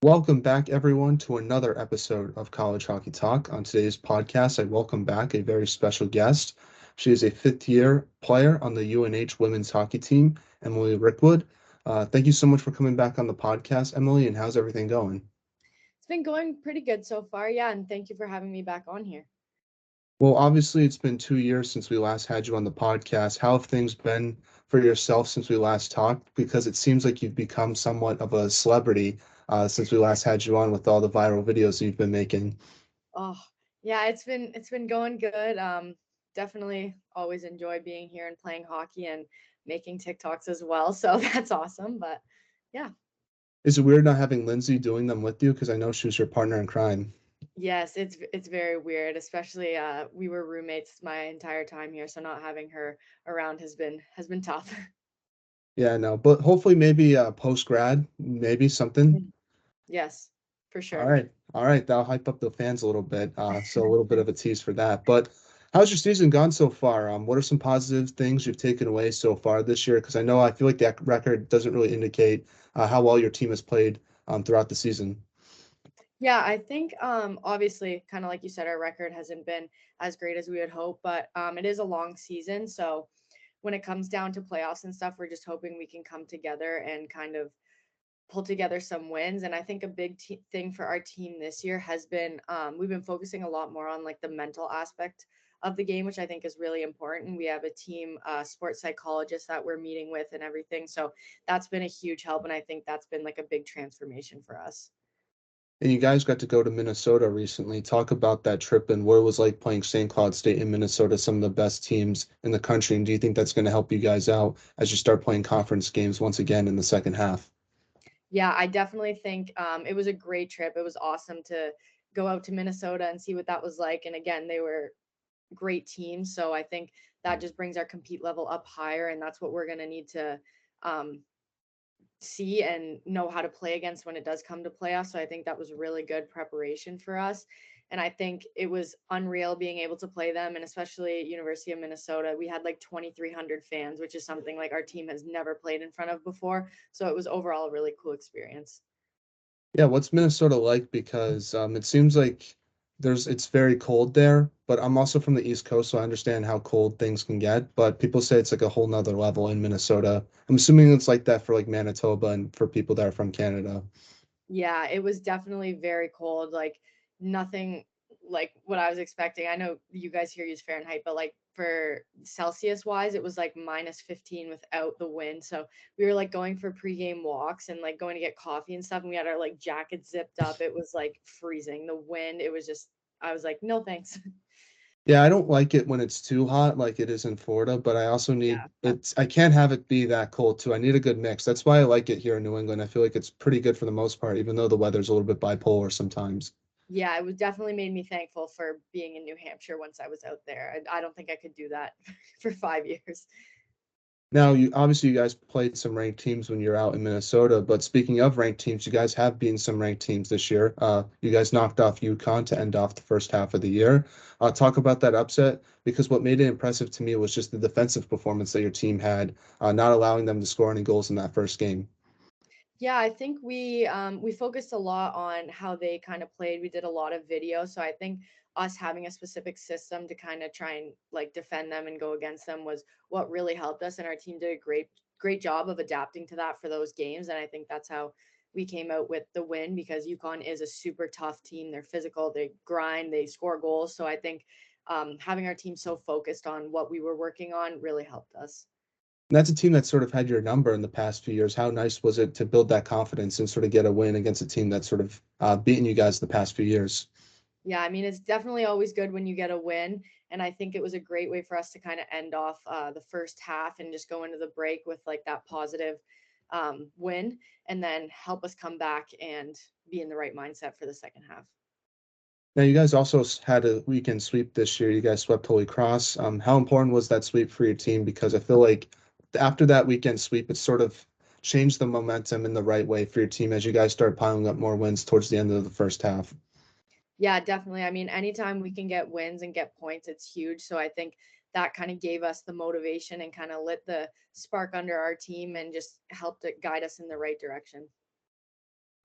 Welcome back, everyone, to another episode of College Hockey Talk. On today's podcast, I welcome back a very special guest. She is a fifth-year player on the UNH women's hockey team, Emily Rickwood. Thank you so much for coming back on the podcast, Emily, and how's everything going? It's been going pretty good so far, yeah, and thank you for having me back on here. Well, obviously, it's been 2 years since we last had you on the podcast. How have things been for yourself since we last talked? Because it seems like you've become somewhat of a celebrity since we last had you on with all the viral videos you've been making. Oh, yeah, it's been going good. Definitely always enjoy being here and playing hockey and making TikToks as well. So that's awesome. But yeah, Is it weird not having Lindsay doing them with you? Because I know she was your partner in crime. yes, it's very weird, especially we were roommates my entire time here, so not having her around has been tough. Yeah, no, but hopefully maybe post grad, maybe something. Mm. Yes, for All sure. right, all right, that'll hype up the fans a little bit. So a little bit of a tease for that. But how's your season gone so far? What are some positive things you've taken away so far this year? Because I feel like that record doesn't really indicate how well your team has played throughout the season. Yeah, I think obviously kind of like you said, our record hasn't been as great as we would hope, but it is a long season. So when it comes down to playoffs and stuff, we're just hoping we can come together and kind of pull together some wins. And I think a big thing for our team this year has been we've been focusing a lot more on like the mental aspect of the game, which I think is really important. We have a team sports psychologist that we're meeting with and everything. So that's been a huge help. And I think that's been like a big transformation for us. And you guys got to go to Minnesota recently. Talk about that trip and what it was like playing St. Cloud State in Minnesota, some of the best teams in the country. And do you think that's going to help you guys out as you start playing conference games once again in the second half? Yeah, I definitely think it was a great trip. It was awesome to go out to Minnesota and see what that was like. And again, they were great teams. So I think that just brings our compete level up higher. And that's what we're going to need to um, see and know how to play against when it does come to playoffs. So I think that was really good preparation for us. And I think it was unreal being able to play them, and especially University of Minnesota. We had like 2,300 fans, which is something like our team has never played in front of before. So it was overall a really cool experience. Yeah, what's Minnesota like? Because it seems like it's very cold there, but I'm also from the East Coast, so I understand how cold things can get. But people say it's like a whole nother level in Minnesota. I'm assuming it's like that for like Manitoba and for people that are from Canada. Yeah, it was definitely very cold, like nothing like what I was expecting. I know you guys here use Fahrenheit, but like for Celsius wise, it was like -15 without the wind. So we were like going for pregame walks and like going to get coffee and stuff, and we had our like jackets zipped up. It was like freezing. The wind, it was just I was like, no thanks. Yeah, I don't like it when it's too hot like it is in Florida, but I also need Yeah. I can't have it be that cold too. I need a good mix. That's why I like it here in New England. I feel like it's pretty good for the most part, even though the weather's a little bit bipolar sometimes. Yeah, it was definitely made me thankful for being in New Hampshire once I was out there. I don't think I could do that for 5 years. Now, you guys played some ranked teams when you're out in Minnesota, but speaking of ranked teams, you guys have beaten some ranked teams this year. You guys knocked off UConn to end off the first half of the year. Talk about that upset because what made it impressive to me was just the defensive performance that your team had, not allowing them to score any goals in that first game. Yeah, I think we focused a lot on how they kind of played. We did a lot of video, so I think us having a specific system to kind of try and like defend them and go against them was what really helped us, and our team did a great job of adapting to that for those games, and I think that's how we came out with the win because UConn is a super tough team. They're physical, they grind, they score goals, so I think having our team so focused on what we were working on really helped us. And that's a team that sort of had your number in the past few years. How nice was it to build that confidence and sort of get a win against a team that's sort of beaten you guys the past few years? Yeah, I mean, it's definitely always good when you get a win. And I think it was a great way for us to kind of end off the first half and just go into the break with like that positive win and then help us come back and be in the right mindset for the second half. Now, you guys also had a weekend sweep this year. You guys swept Holy Cross. How important was that sweep for your team? Because I feel like after that weekend sweep, it sort of changed the momentum in the right way for your team as you guys started piling up more wins towards the end of the first half. Yeah, definitely. I mean, anytime we can get wins and get points, it's huge. So I think that kind of gave us the motivation and kind of lit the spark under our team and just helped it guide us in the right direction.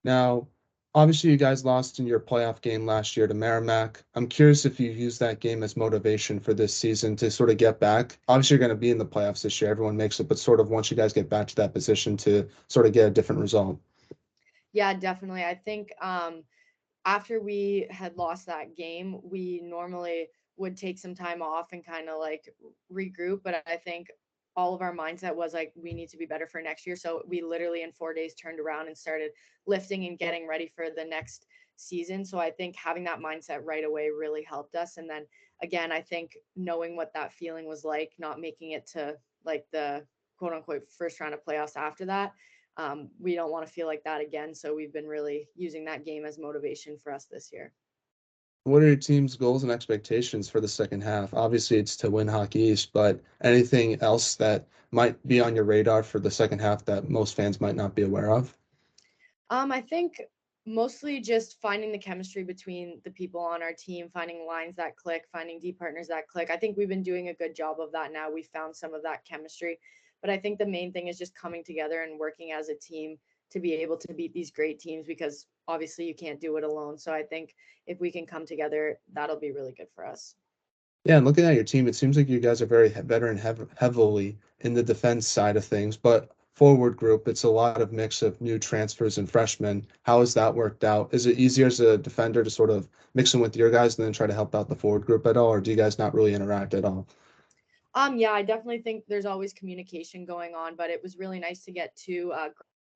Now, Obviously, you guys lost in your playoff game last year to Merrimack. I'm curious if you use that game as motivation for this season to sort of get back. Obviously, you're going to be in the playoffs this year. Everyone makes it, but sort of once you guys get back to that position to sort of get a different result. Yeah, definitely. I think after we had lost that game, we normally would take some time off and kind of like regroup. But I think all of our mindset was like, we need to be better for next year. So we literally in 4 days turned around and started lifting and getting ready for the next season. So I think having that mindset right away really helped us. And then again, I think knowing what that feeling was like, not making it to like the quote unquote first round of playoffs after that, we don't want to feel like that again. So we've been really using that game as motivation for us this year. What are your team's goals and expectations for the second half? Obviously, it's to win Hockey East, but anything else that might be on your radar for the second half that most fans might not be aware of? I think mostly just finding the chemistry between the people on our team, finding lines that click, finding D partners that click. I think we've been doing a good job of that now. We found some of that chemistry, but I think the main thing is just coming together and working as a team to be able to beat these great teams because obviously you can't do it alone. So I think if we can come together, that'll be really good for us. Yeah, and looking at your team, it seems like you guys are very veteran heavily in the defense side of things, but forward group, it's a lot of mix of new transfers and freshmen. How has that worked out? Is it easier as a defender to sort of mix in with your guys and then try to help out the forward group at all, or do you guys not really interact at all? Yeah, I definitely think there's always communication going on, but it was really nice to get two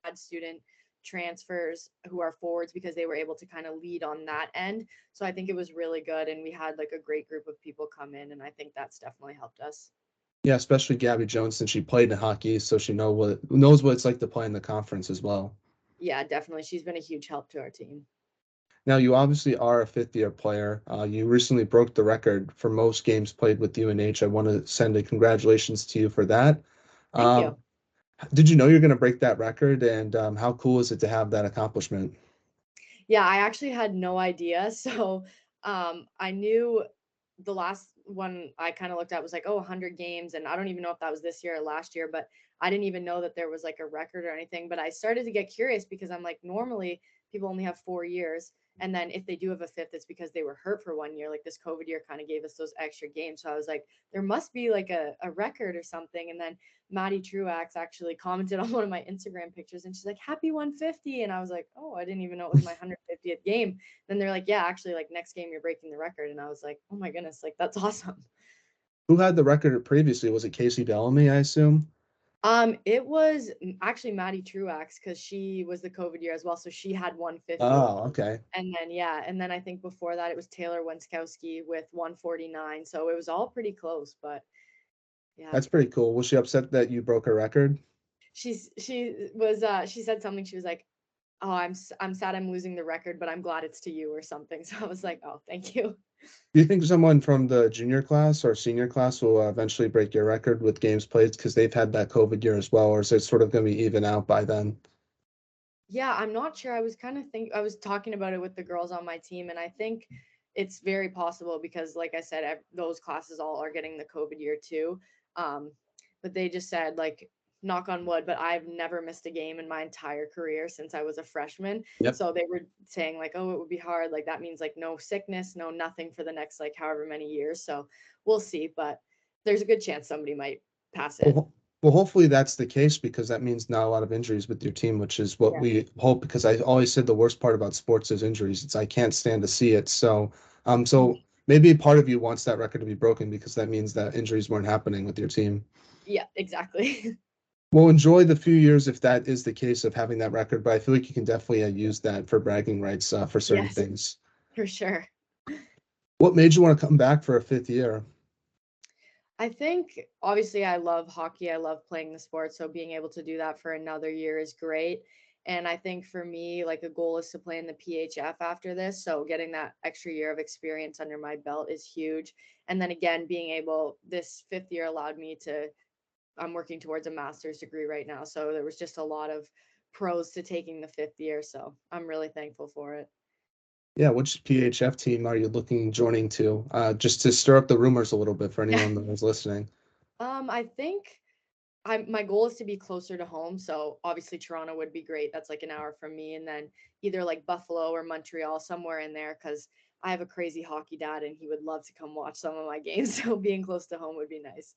grad student transfers who are forwards because they were able to kind of lead on that end. So I think it was really good, and we had like a great group of people come in, and I think that's definitely helped us. Yeah, especially Gabby Jones since she played in hockey, so she knows what it's like to play in the conference as well. Yeah, definitely. She's been a huge help to our team. Now, you obviously are a fifth-year player. You recently broke the record for most games played with UNH. I want to send a congratulations to you for that. Thank you. Um, did you know you're going to break that record? And how cool is it to have that accomplishment? Yeah, I actually had no idea. So I knew the last one I kind of looked at was like, oh, 100 games. And I don't even know if that was this year or last year, but I didn't even know that there was like a record or anything. But I started to get curious because I'm like, normally people only have 4 years. And then if they do have a fifth, it's because they were hurt for 1 year. Like this COVID year kind of gave us those extra games. So I was like, there must be like a record or something. And then Maddie Truax actually commented on one of my Instagram pictures and she's like, happy 150. And I was like, oh, I didn't even know it was my 150th game. Then they're like, yeah, actually, like next game you're breaking the record. And I was like, oh my goodness, like that's awesome. Who had the record previously? Was it Casey Bellamy, I assume? It was actually Maddie Truax because she was the COVID year as well. So she had 150. Oh, okay. And then, yeah. And then I think before that it was Taylor Wenskowski with 149. So it was all pretty close, but yeah. That's pretty cool. Was she upset that you broke her record? She said something. She was like, oh, I'm sad I'm losing the record, but I'm glad it's to you or something. So I was like, oh, thank you. Do you think someone from the junior class or senior class will eventually break your record with games played because they've had that COVID year as well, or is it sort of going to be even out by then? Yeah, I'm not sure. I was talking about it with the girls on my team, and I think it's very possible because, like I said, those classes all are getting the COVID year too. Um, but they just said, like, knock on wood, but I've never missed a game in my entire career since I was a freshman. Yep. So they were saying, like, oh, it would be hard. Like, that means like no sickness, no nothing for the next like however many years. So we'll see, but there's a good chance somebody might pass Well, it. well, hopefully that's the case because that means not a lot of injuries with your team, which is what Yeah. we hope. Because I always said the worst part about sports is injuries. It's I can't stand to see it. So maybe part of you wants that record to be broken because that means that injuries weren't happening with your team. Yeah, exactly. Well, enjoy the few years if that is the case of having that record, but I feel like you can definitely use that for bragging rights for certain Yes, things. for sure. What made you want to come back for a fifth year? I think obviously I love hockey. I love playing the sport. So being able to do that for another year is great. And I think for me, like a goal is to play in the PHF after this. So getting that extra year of experience under my belt is huge. And then again, being able, this fifth year allowed me to, I'm working towards a master's degree right now. So there was just a lot of pros to taking the fifth year. So I'm really thankful for it. Yeah, which PHF team are you looking joining to? Just to stir up the rumors a little bit for Yeah. anyone that was listening. I think my goal is to be closer to home. So obviously Toronto would be great. That's like an hour from me. And then either like Buffalo or Montreal, somewhere in there, because I have a crazy hockey dad and he would love to come watch some of my games. So being close to home would be nice.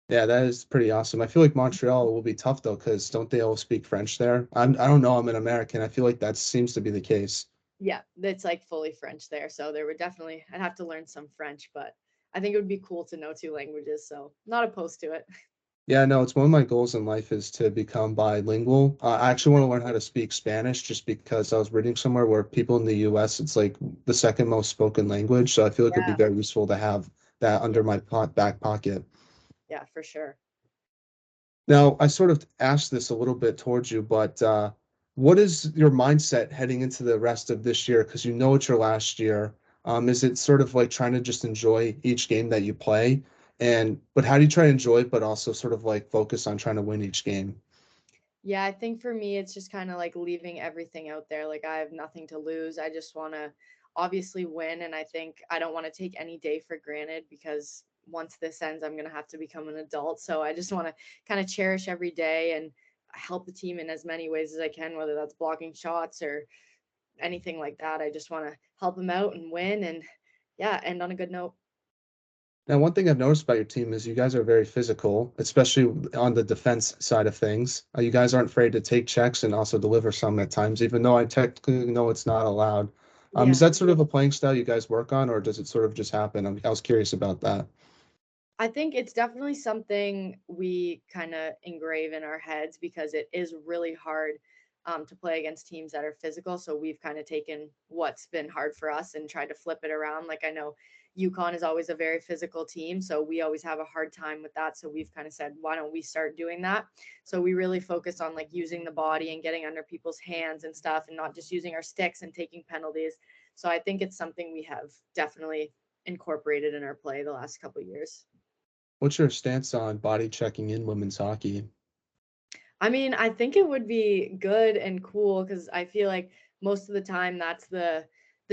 Yeah, that is pretty awesome. I feel like Montreal will be tough though, because don't they all speak French there? I don't know. I'm an American. I feel like that seems to be the case. Yeah, it's like fully French there. So there would definitely, I'd have to learn some French, but I think it would be cool to know two languages. So not opposed to it. Yeah, no, it's one of my goals in life is to become bilingual. I actually want to learn how to speak Spanish just because I was reading somewhere where people in the US, it's like the second most spoken language. So I feel like it'd be Yeah. very useful to have that Yeah. under my back pocket. Yeah, for sure. Now, I sort of asked this a little bit towards you, but what is your mindset heading into the rest of this year? Because you know it's your last year. Is it sort of like trying to just enjoy each game that you play? And but how do you try to enjoy it, but also sort of like focus on trying to win each game? Yeah, I think for me, it's just kind of like leaving everything out there. Like, I have nothing to lose. I just want to obviously win. And I think I don't want to take any day for granted because once this ends, I'm going to have to become an adult. So I just want to kind of cherish every day and help the team in as many ways as I can, whether that's blocking shots or anything like that. I just want to help them out and win and, yeah, end on a good note. Now, one thing I've noticed about your team is you guys are very physical, especially on the defense side of things. You guys aren't afraid to take checks and also deliver some at times, even though I technically know it's not allowed. Is Yeah. that sort of a playing style you guys work on, or does it sort of just happen? I was curious about that. I think it's definitely something we kind of engrave in our heads because it is really hard to play against teams that are physical. So we've kind of taken what's been hard for us and tried to flip it around. Like I know UConn is always a very physical team, so we always have a hard time with that. So we've kind of said, why don't we start doing that? So we really focus on like using the body and getting under people's hands and stuff, and not just using our sticks and taking penalties. So I think it's something we have definitely incorporated in our play the last couple of years. What's your stance on body checking in women's hockey? I mean, I think it would be good and cool because I feel like most of the time that's the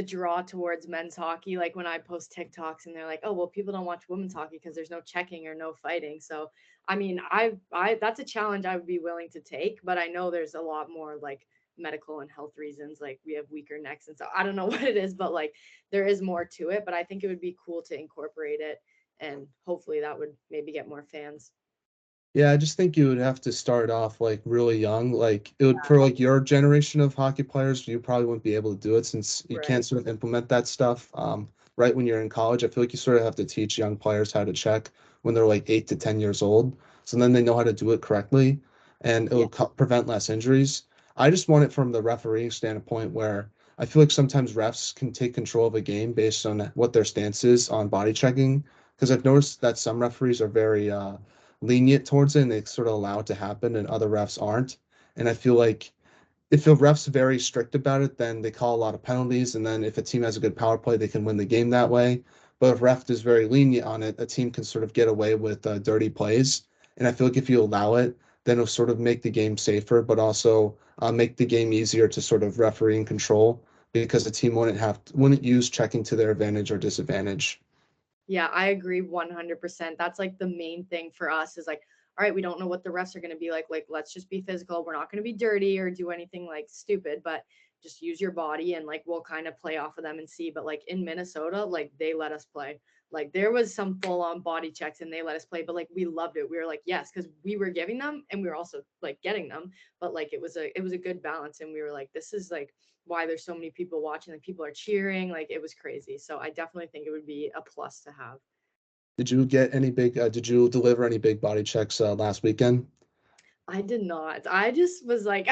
draw towards men's hockey. Like when I post TikToks and they're like, "Oh, well, people don't watch women's hockey because there's no checking or no fighting." So, I mean, I that's a challenge I would be willing to take, but I know there's a lot more like medical and health reasons. Like we have weaker necks, and so I don't know what it is, but like there is more to it. But I think it would be cool to incorporate it, and hopefully that would maybe get more fans. Yeah, I just think you would have to start off like really young. Like it would for like your generation of hockey players, you probably wouldn't be able to do it since you Right. can't sort of implement that stuff right when you're in college. I feel like you sort of have to teach young players how to check when they're like 8 to 10 years old. So then they know how to do it correctly and it Yeah. will prevent less injuries. I just want it from the refereeing standpoint where I feel like sometimes refs can take control of a game based on what their stance is on body checking. Because I've noticed that some referees are very lenient towards it and they sort of allow it to happen and other refs aren't. And I feel like if a ref's very strict about it, then they call a lot of penalties. And then if a team has a good power play, they can win the game that way. But if ref is very lenient on it, a team can sort of get away with dirty plays. And I feel like if you allow it, then it'll sort of make the game safer, but also make the game easier to sort of referee and control because the team wouldn't use checking to their advantage or disadvantage. Yeah, I agree 100%. That's like the main thing for us is like, all right, we don't know what the refs are going to be like. Like, let's just be physical. We're not going to be dirty or do anything like stupid, but just use your body and like we'll kind of play off of them and see. But like in Minnesota, like they let us play. Like there was some full on body checks and they let us play, but like we loved it. We were like, yes, because we were giving them and we were also like getting them. But like it was a good balance. And we were like, this is like why there's so many people watching, like people are cheering, like it was crazy. So I definitely think it would be a plus to have. Did you deliver any big body checks last weekend? I did not. I just was like,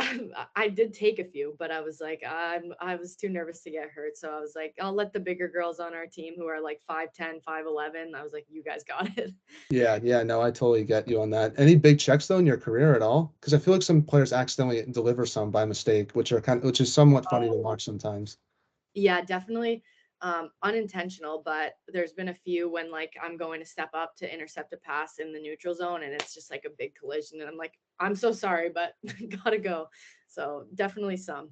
I did take a few, but I was like, I was too nervous to get hurt. So I was like, I'll let the bigger girls on our team who are like 5'10", 5'11". I was like, you guys got it. Yeah, yeah, no, I totally get you on that. Any big checks though in your career at all? Because I feel like some players accidentally deliver some by mistake, which is somewhat funny to watch sometimes. Yeah, definitely unintentional, but there's been a few when like I'm going to step up to intercept a pass in the neutral zone and it's just like a big collision and I'm like, I'm so sorry, but gotta go. So definitely some.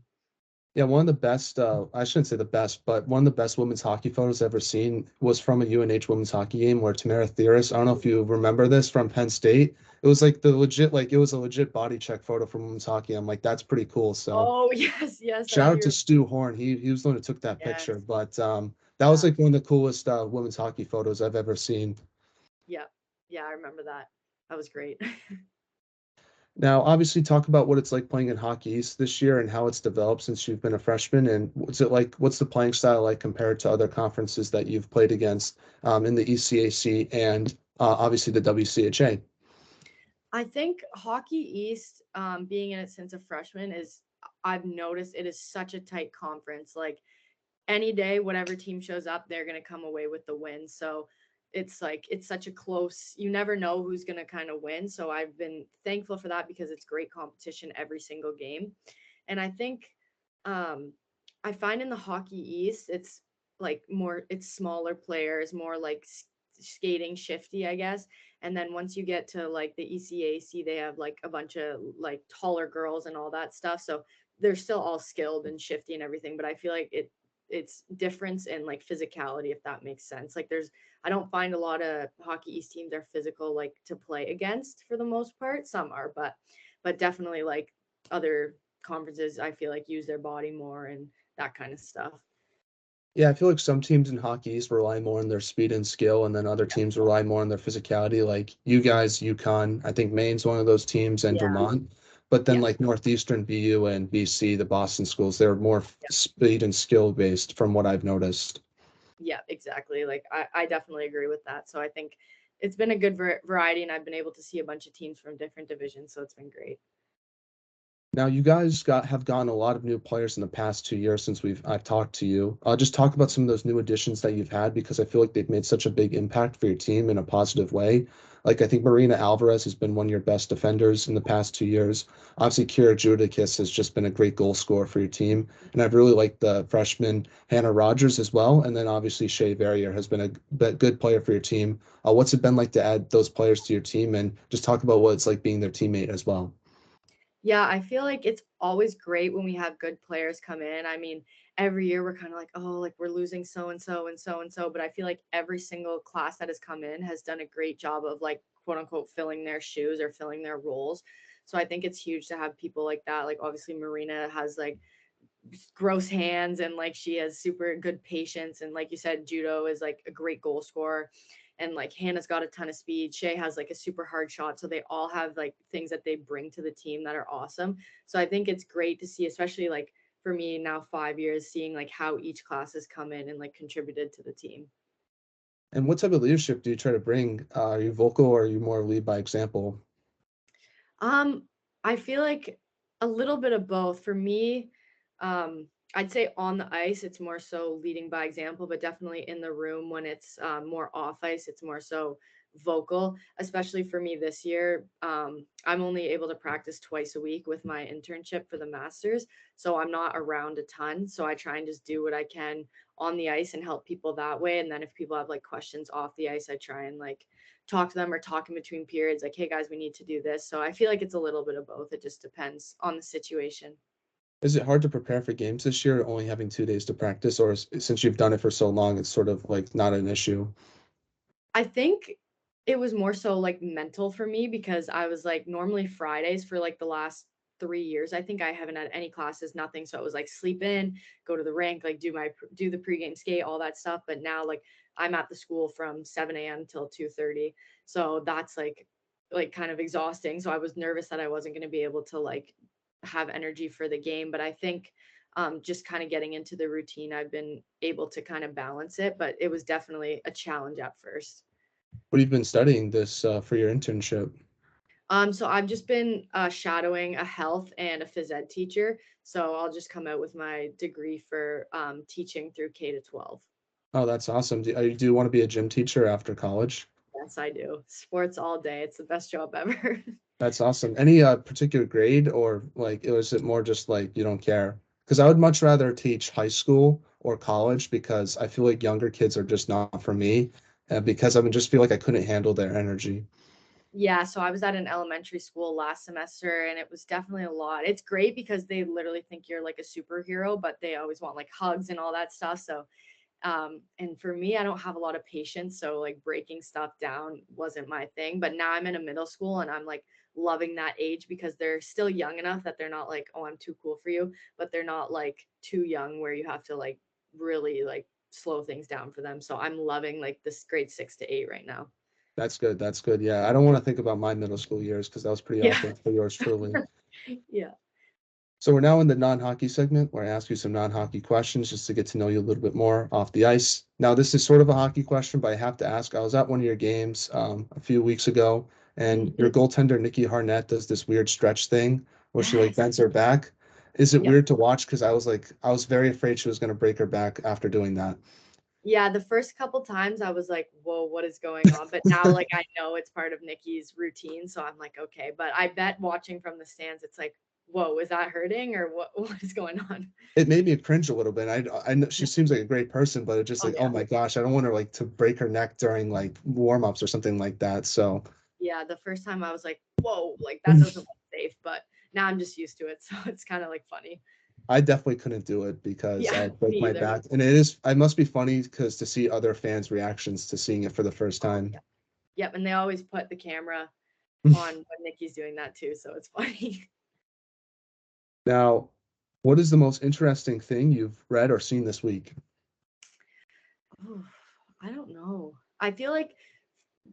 Yeah, one of the best, I shouldn't say the best, but one of the best women's hockey photos I've ever seen was from a UNH women's hockey game where Tamara Theoris, I don't know if you remember this from Penn State. It was like the legit, like it was a legit body check photo from women's hockey. I'm like, that's pretty cool. So Oh, yes, yes, I shout out to do. Stu Horn. He was the one who took that Yes. picture. But that was Yeah. like one of the coolest women's hockey photos I've ever seen. Yeah. Yeah, I remember that. That was great. Now, obviously, talk about what it's like playing in Hockey East this year and how it's developed since you've been a freshman. And what's it like? What's the playing style like compared to other conferences that you've played against in the ECAC and obviously the WCHA? I think Hockey East, being in it since a freshman, I've noticed it is such a tight conference. Like any day, whatever team shows up, they're gonna come away with the win. So it's like it's such a close. You never know who's gonna kind of win. So I've been thankful for that because it's great competition every single game. And I think um I find in the Hockey East it's like more it's smaller players, more like skating shifty, I guess. And then once you get to like the ECAC, they have like a bunch of like taller girls and all that stuff. So they're still all skilled and shifty and everything, but I feel like it's difference in like physicality, if that makes sense. Like I don't find a lot of Hockey East teams are physical like to play against for the most part. Some are, but definitely like other conferences I feel like use their body more and that kind of stuff. Yeah, I feel like some teams in Hockey East rely more on their speed and skill, and then other Yeah. teams rely more on their physicality. Like you guys, UConn, I think Maine's one of those teams, and Yeah. Vermont. But then Yeah. like Northeastern, BU, and BC, the Boston schools, they're more Yeah. speed and skill based from what I've noticed. Yeah, exactly. Like I definitely agree with that. So I think it's been a good variety and I've been able to see a bunch of teams from different divisions. So it's been great. Now, you guys have gotten a lot of new players in the past 2 years since I've talked to you. Just talk about some of those new additions that you've had because I feel like they've made such a big impact for your team in a positive way. Like I think Marina Alvarez has been one of your best defenders in the past 2 years. Obviously, Kira Judikis has just been a great goal scorer for your team, and I've really liked the freshman Hannah Rogers as well. And then obviously Shea Verrier has been a good player for your team. What's it been like to add those players to your team, and just talk about what it's like being their teammate as well. Yeah, I feel like it's always great when we have good players come in. I mean, every year we're kind of like, oh, like we're losing so and so and so and so. But I feel like every single class that has come in has done a great job of like quote unquote filling their shoes or filling their roles. So I think it's huge to have people like that. Like obviously Marina has like gross hands and like she has super good patience and like you said judo is like a great goal scorer and like Hannah's got a ton of speed. Shay has like a super hard shot. So they all have like things that they bring to the team that are awesome. So I think it's great to see, especially like for me now 5 years, seeing like how each class has come in and like contributed to the team. And what type of leadership do you try to bring? Are you vocal or are you more lead by example? Um, I feel like a little bit of both. For me, I'd say on the ice, it's more so leading by example, but definitely in the room when it's more off ice, it's more so vocal. Especially for me this year, I'm only able to practice twice a week with my internship for the masters, so I'm not around a ton. So I try and just do what I can on the ice and help people that way. And then if people have like questions off the ice, I try and like talk to them or talk in between periods like, hey guys, we need to do this. So I feel like it's a little bit of both. It just depends on the situation. Is it hard to prepare for games this year, only having 2 days to practice, or since you've done it for so long, it's sort of like not an issue? I think it was more so like mental for me because I was like normally Fridays for like the last 3 years. I think I haven't had any classes, nothing. So it was like sleep in, go to the rink, like do the pregame skate, all that stuff. But now like I'm at the school from 7 a.m. till 2:30. So that's like kind of exhausting. So I was nervous that I wasn't going to be able to like have energy for the game. But I think just kind of getting into the routine, I've been able to kind of balance it, but it was definitely a challenge at first. What have you been studying this for your internship? So I've just been shadowing a health and a phys ed teacher. So I'll just come out with my degree for teaching through K to 12. Oh, that's awesome. Do you want to be a gym teacher after college? Yes, I do. Sports all day. It's the best job ever. That's awesome. Any particular grade or like, is it more just like you don't care? Because I would much rather teach high school or college because I feel like younger kids are just not for me, because I would just feel like I couldn't handle their energy. Yeah, so I was at an elementary school last semester and it was definitely a lot. It's great because they literally think you're like a superhero, but they always want like hugs and all that stuff. So and for me, I don't have a lot of patience, so like breaking stuff down wasn't my thing. But now I'm in a middle school and I'm like loving that age because they're still young enough that they're not like, oh, I'm too cool for you, but they're not like too young where you have to like really like slow things down for them. So I'm loving like this grade 6 to 8 right now. That's good. That's good. Yeah, I don't want to think about my middle school years because that was pretty Yeah. awkward for yours truly. Yeah. So we're now in the non-hockey segment where I ask you some non-hockey questions just to get to know you a little bit more off the ice. Now, this is sort of a hockey question, but I have to ask. I was at one of your games a few weeks ago, and your goaltender Nikki Harnett does this weird stretch thing where she like Yes. bends her back. Is it Yep. weird to watch? Because I was very afraid she was going to break her back after doing that. Yeah, the first couple times I was like, "Whoa, what is going on?" But now, like, I know it's part of Nikki's routine, so I'm like, "Okay." But I bet watching from the stands, it's like, "Whoa, is that hurting or what? What is going on?" It made me cringe a little bit. I know she Yeah. seems like a great person, but it's just Oh like, oh yeah, my gosh, I don't want her like to break her neck during like warm-ups or something like that. So yeah. The first time I was like, "Whoa, like that doesn't look safe," but now I'm just used to it, so it's kind of like funny. I definitely couldn't do it because Yeah, I'd break me my either. back. And it is, I must be funny because to see other fans' reactions to seeing it for the first Oh time. yeah, yep. And they always put the camera on when Nikki's doing that too, so it's funny. Now, what is the most interesting thing you've read or seen this week? Oof, I don't know. I feel like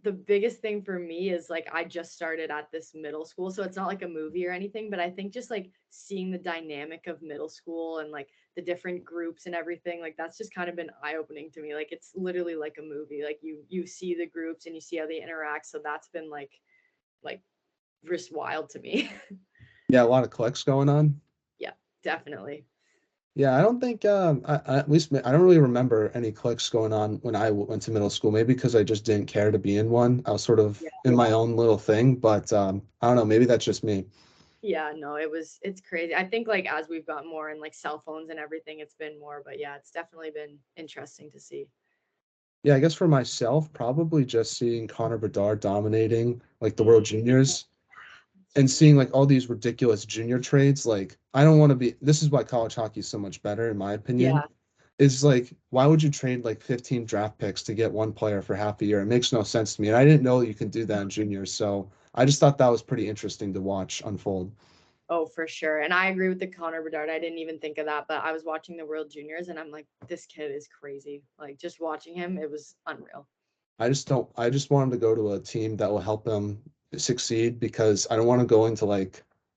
the biggest thing for me is like I just started at this middle school, so it's not like a movie or anything, but I think just like seeing the dynamic of middle school and like the different groups and everything, like that's just kind of been eye-opening to me. Like it's literally like a movie. Like you see the groups and you see how they interact, so that's been like just wild to me. Yeah, a lot of clicks going on. Yeah, definitely. Yeah, I don't think, at least I don't really remember any clicks going on when I went to middle school. Maybe because I just didn't care to be in one. I was sort of Yeah. in my own little thing, but I don't know. Maybe that's just me. Yeah, no, it's crazy. I think like as we've got more in like cell phones and everything, it's been more, but yeah, it's definitely been interesting to see. Yeah, I guess for myself, probably just seeing Connor Bedard dominating like the World Mm, Juniors that's and true. seeing like all these ridiculous junior trades. Like, I don't want to be, this is why college hockey is so much better, in my opinion. Yeah. Is like, why would you trade like 15 draft picks to get one player for half a year? It makes no sense to me. And I didn't know you can do that in juniors. So I just thought that was pretty interesting to watch unfold. Oh, for sure. And I agree with the Connor Bedard. I didn't even think of that, but I was watching the World Juniors and I'm like, this kid is crazy. Like just watching him, it was unreal. I just want him to go to a team that will help him succeed because I don't want to go into I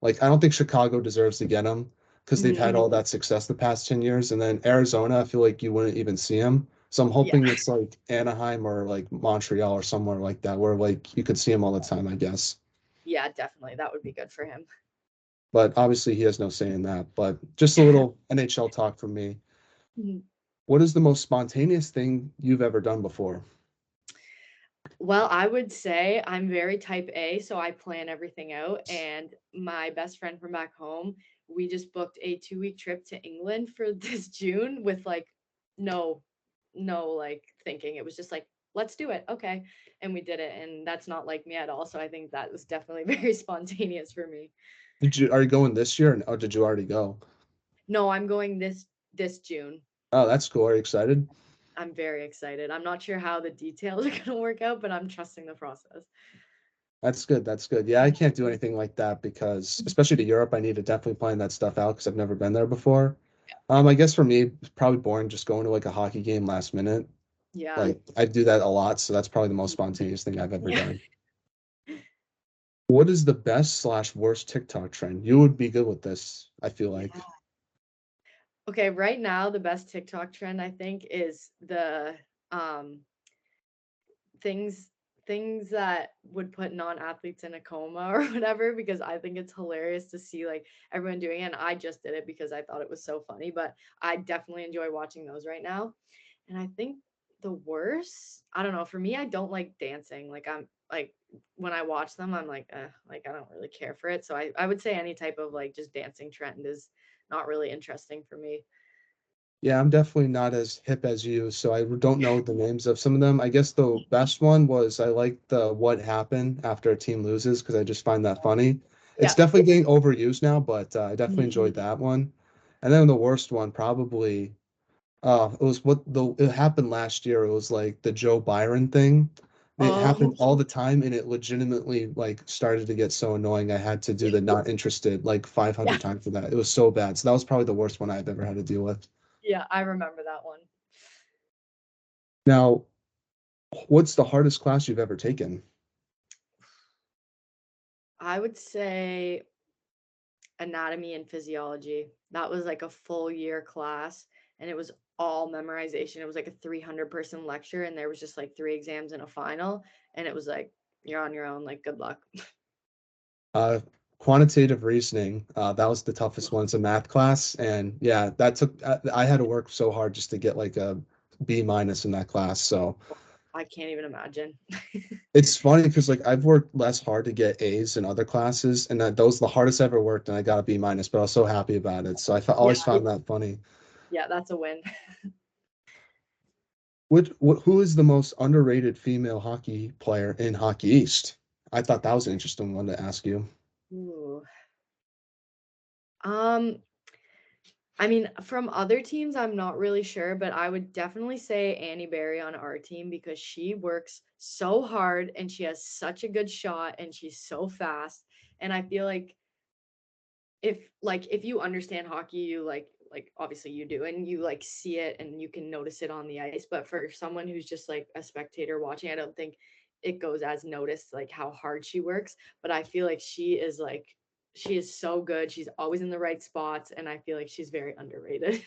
don't think Chicago deserves to get him because they've Mhm. had all that success the past 10 years. And then Arizona, I feel like you wouldn't even see him. So I'm Yeah. hoping it's like Anaheim or like Montreal or somewhere like that where like you could see him all the time, I guess. Yeah, definitely. That would be good for him. But obviously he has no say in that. But just a little NHL talk from me. Mhm. What is the most spontaneous thing you've ever done before? Well, I would say I'm very type A, so I plan everything out. And my best friend from back home, we just booked a 2 week trip to England for this June with like no, no like thinking. It was just like, let's do it. Okay. And we did it. And that's not like me at all. So I think that was definitely very spontaneous for me. Are you going this year or did you already go? No, I'm going this June. Oh, that's cool. Are you excited? I'm very excited. I'm not sure how the details are gonna work out, but I'm trusting the process. That's good. That's good. Yeah, I can't do anything like that because, especially to Europe, I need to definitely plan that stuff out because I've never been there before. I guess for me, it's probably boring just going to like a hockey game last minute. Yeah. Like I do that a lot, so that's probably the most spontaneous thing I've ever Yeah. done. What is the best slash worst TikTok trend? You would be good with this, I feel Yeah. like. Okay, right now the best TikTok trend I think is the um things things that would put non-athletes in a coma or whatever because I think it's hilarious to see like everyone doing it and I just did it because I thought it was so funny, but I definitely enjoy watching those right now. And I think the worst, I don't know, for me I don't like dancing. Like I'm like when I watch them I'm like I don't really care for it. So I would say any type of like just dancing trend is not really interesting for me. Yeah, I'm definitely not as hip as you, so I don't know the names of some of them. I guess the best one was I like the what happened after a team loses because I just find that funny. It's Yeah. definitely getting overused now, but I definitely enjoyed Mhm. that one. And then the worst one probably it was what the it happened last year. It was like the Joe Byron thing. It Oh, happened all the time and it legitimately like started to get so annoying. I had to do the not interested like yeah. 500 times for that. It was so bad. So that was probably the worst one I've ever had to deal with. Yeah, I remember that one. Now, what's the hardest class you've ever taken? I would say anatomy and physiology. That was like a full year class and it was all memorization. It was like a 300-person lecture and there was just like 3 exams and a final and it was like you're on your own, like good luck. Uh, Quantitative reasoning. That was the toughest one. It's a math class, and yeah, that took. I had to work so hard just to get like a B minus in that class. So I can't even imagine. it's funny because like I've worked less hard to get A's in other classes, and those the hardest I ever worked, and I got a B minus. But I was so happy about it. So Yeah, always found that funny. yeah, that's a win. Who is the most underrated female hockey player in Hockey East? I thought that was an interesting one to ask you. Ooh. Um, I mean, from other teams, I'm not really sure, but I would definitely say Annie Berry on our team because she works so hard and she has such a good shot and she's so fast. And I feel like if you understand hockey, you like obviously you do and you like see it and you can notice it on the ice. But for someone who's just like a spectator watching, I don't think it goes as noticed like how hard she works. But I feel like she is so good. She's always in the right spots, and I feel like she's very underrated.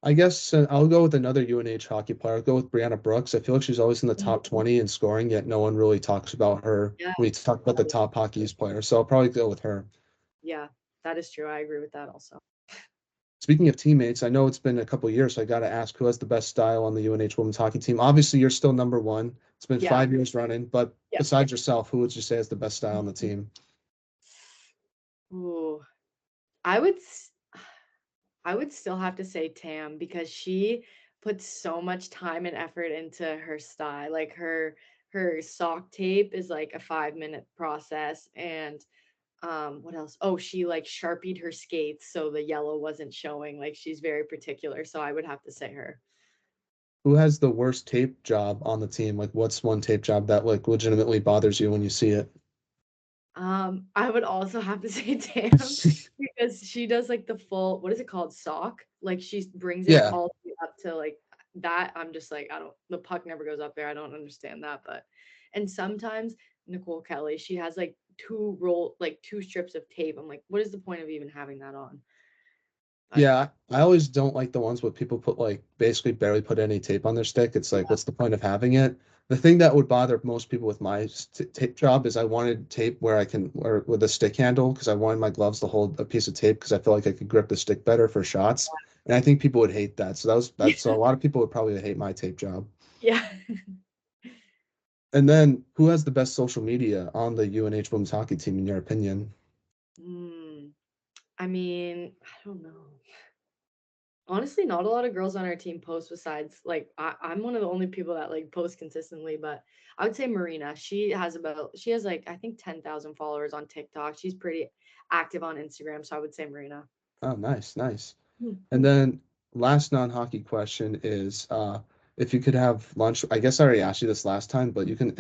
I guess I'll go with another UNH hockey player. I'll go with Brianna Brooks. I feel like she's always in the top 20 in scoring, yet no one really talks about her Yeah, when we talk about the top hockey East players. So I'll probably go with her. yeah, that is true. I agree with that also. Speaking of teammates, I know it's been a couple years, so I got to ask who has the best style on the UNH women's hockey team. Obviously, you're still number one. It's been Yeah, 5 years running, but yeah. besides yourself, who would you say has the best style on the team? Ooh, I would s- I would still have to say Tam because she puts so much time and effort into her style. Like her sock tape is like a 5-minute process and what else? Oh, she like sharpied her skates so the yellow wasn't showing. Like she's very particular, so I would have to say her. Who has the worst tape job on the team? Like, what's one tape job that like legitimately bothers you when you see it? I would also have to say Tam because she does like the full, what is it called? Sock. Like she brings it Yeah. all the way up to like that. I'm just like, I don't, the puck never goes up there. I don't understand that. But, and sometimes Nicole Kelly, she has like like 2 strips of tape. I'm like, what is the point of even having that on? But Yeah, I always don't like the ones where people put like basically barely put any tape on their stick. It's like, yeah, what's the point of having it? The thing that would bother most people with my tape job is I wanted tape where I can, or with a stick handle, because I wanted my gloves to hold a piece of tape because I feel like I could grip the stick better for shots. And I think people would hate that. So that's so a lot of people would probably hate my tape job. yeah. And then who has the best social media on the UNH women's hockey team, in your opinion? Mm, I mean, I don't know. Honestly, not a lot of girls on our team post besides like I'm one of the only people that like post consistently, but I would say Marina. She has like I think 10,000 followers on TikTok. She's pretty active on Instagram, so I would say Marina. Oh, nice, nice. Hmm. And then last non-hockey question is if you could have lunch, I guess I already asked you this last time, but you can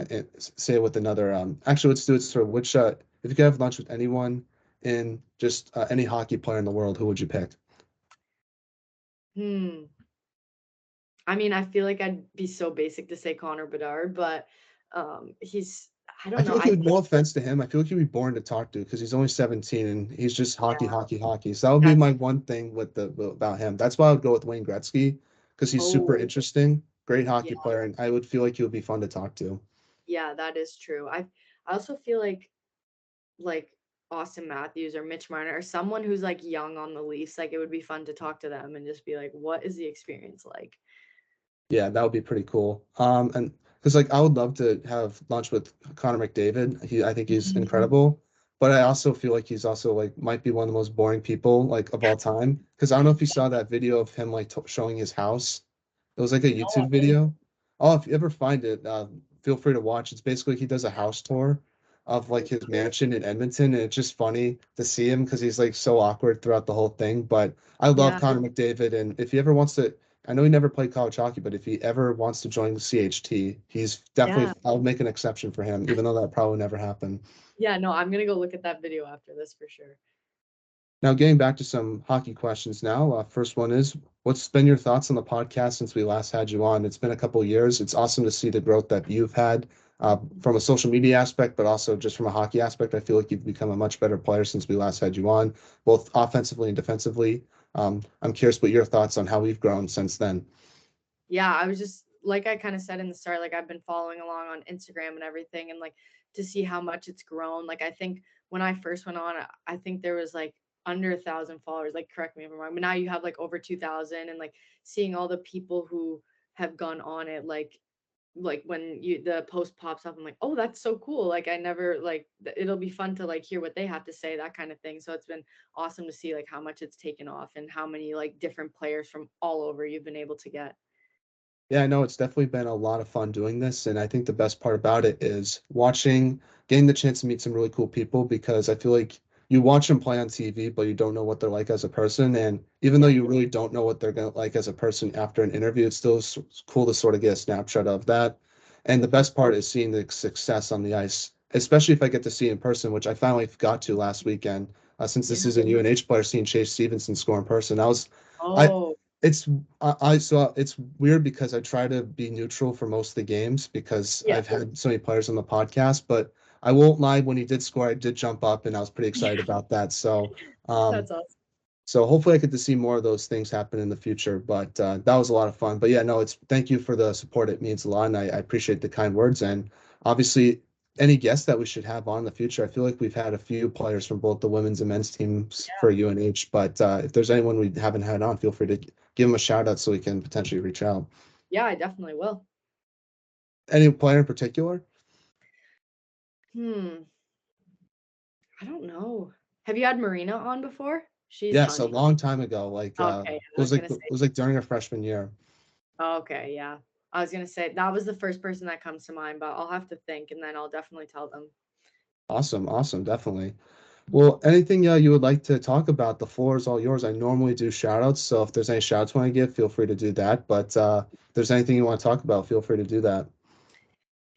say it with another actually let's do it sort of which if you could have lunch with anyone in just any hockey player in the world, who would you pick? Hmm. I mean, I feel like I'd be so basic to say Connor Bedard, but he's I I don't feel know. like he would, no offense to him, I feel like he'd be boring to talk to because he's only 17 and he's just hockey, Yeah, hockey, hockey. So that would be that's my one thing with the about him. That's why I would go with Wayne Gretzky because he's super oh interesting, great yeah, hockey player, and I would feel like he would be fun to talk to. yeah, that is true. I also feel like Austin Matthews or Mitch Marner or someone who's like young on the Leafs, like it would be fun to talk to them and just be like, what is the experience like? Yeah, that would be pretty cool. And because like I would love to have lunch with Connor McDavid. I think he's Mhm. incredible. but I also feel like he's also like might be one of the most boring people like of all time. Because I don't know if you saw that video of him like t showing his house. It was like a No, YouTube I didn't. video. Oh, if you ever find it, feel free to watch. It's basically he does a house tour of like Oh, his mansion in Edmonton, and it's just funny to see him because he's like so awkward throughout the whole thing. But I love yeah, Connor McDavid, and if he ever wants to, I know he never played college hockey, but if he ever wants to join the CHT, he's yeah, definitely. I'll make an exception for him, even though that probably never happened. yeah. No, I'm gonna go look at that video after this for sure. Now, getting back to some hockey questions now. First one is, what's been your thoughts on the podcast since we last had you on? It's been a couple of years. It's awesome to see the growth that you've had from a social media aspect, but also just from a hockey aspect. I feel like you've become a much better player since we last had you on, both offensively and defensively. I'm curious what your thoughts on how we've grown since then. Yeah, I was just like I kind of said in the start, like I've been following along on Instagram and everything, and like to see how much it's grown. Like I think when I first went on, I think there was like under 1,000 followers. Like correct me if I'm wrong, but now you have like over 2,000, and like seeing all the people who have gone on it, like when you the post pops up, I'm like, oh, that's so cool. Like I never like it'll be fun to like hear what they have to say, that kind of thing. So it's been awesome to see like how much it's taken off and how many like different players from all over you've been able to get. Yeah, I know it's definitely been a lot of fun doing this, and I think the best part about it is watching, getting the chance to meet some really cool people because I feel like you watch them play on TV, but you don't know what they're like as a person. And even though Yeah. you really don't know what they're gonna like as a person after an interview, it's still cool to sort of get a snapshot of that. And the best part is seeing the success on the ice, especially if I get to see in person, which I finally got to last weekend. Since this Yeah. is a UNH player, seeing Chase Stevenson score in person, I Oh, it's I saw it's weird because I try to be neutral for most of the games because yeah. I've had so many players on the podcast, but I won't lie, when he did score, I did jump up and I was pretty excited Yeah. about that. Um, That's awesome. so hopefully I get to see more of those things happen in the future. But that was a lot of fun. But yeah, no, it's thank you for the support. It means a lot, and I appreciate the kind words. And obviously, any guests that we should have on in the future, I feel like we've had a few players from both the women's and men's teams for UNH. But if there's anyone we haven't had on, feel free to give them a shout out so we can potentially reach out. Yeah, I definitely will. Any player in particular? Hmm. I don't know. Have you had Marina on before? She's Yes, a fun. long time ago. Like Okay, it I was was like gonna it say. was like during our freshman year. Okay, yeah. I was gonna say that was the first person that comes to mind, but I'll have to think and then I'll definitely tell them. Awesome, awesome, definitely. Well, anything you would like to talk about, the floor is all yours. I normally do shout outs, so if there's any shout outs you want to give, feel free to do that. But if there's anything you want to talk about, feel free to do that.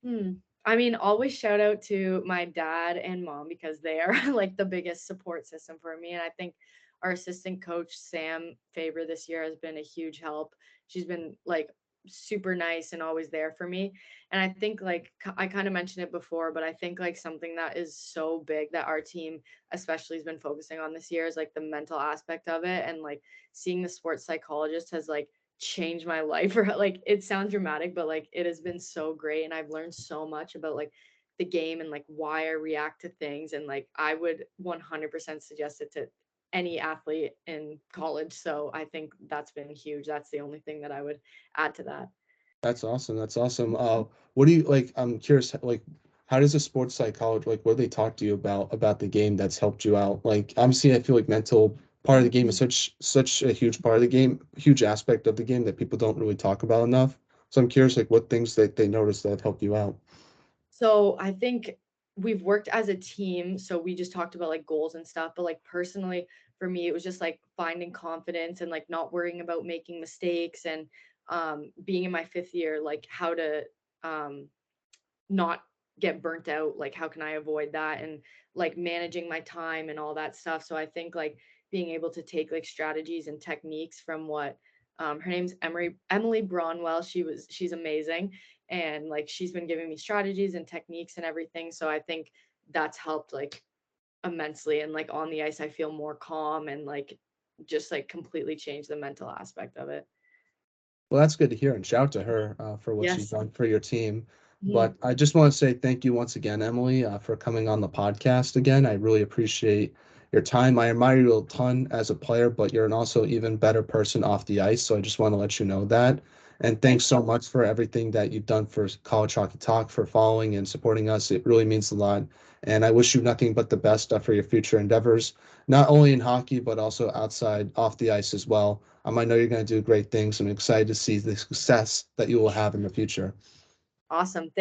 Hmm. I mean, always shout out to my dad and mom because they are like the biggest support system for me. And I think our assistant coach, Sam Faber, this year has been a huge help. She's been like super nice and always there for me. And I think like I kind of mentioned it before, but I think like something that is so big that our team especially has been focusing on this year is like the mental aspect of it. And like seeing the sports psychologist has like changed my life or like it sounds dramatic but like it has been so great and I've learned so much about like the game and like why I react to things and like I would 100% suggest it to any athlete in college. So I think that's been huge. That's the only thing that I would add to that. That's awesome. That's awesome. What do you like? I'm curious, like, how does a sports psychologist like what do they talk to you about the game that's helped you out? Like, obviously, I feel like mental part of the game is such a huge part of the game, huge aspect of the game that people don't really talk about enough. So I'm curious, like, what things that they notice that have helped you out. So I think we've worked as a team. So we just talked about like goals and stuff. But like personally, for me, it was just like finding confidence and like not worrying about making mistakes and being in my fifth year, like how to um, not get burnt out. Like how can I avoid that and like managing my time and all that stuff. So I think like being able to take like strategies and techniques from what her name's Emily Bronwell. She's amazing and like she's been giving me strategies and techniques and everything. So I think that's helped like immensely. And like on the ice, I feel more calm and like just like completely change the mental aspect of it. Well, that's good to hear, and shout out to her for what she's Yes. done for your team. Mhm. But I just want to say thank you once again, Emily, for coming on the podcast again. I really appreciate your time. I admire you a ton as a player, but you're an also even better person off the ice. So I just want to let you know that. And Thank thanks so much for everything that you've done for College Hockey Talk, for following and supporting us. It really means a lot. And I wish you nothing but the best for your future endeavors, not only in hockey, but also outside, off the ice as well. I know you're going to do great things. I'm excited to see the success that you will have in the future. Awesome. Thank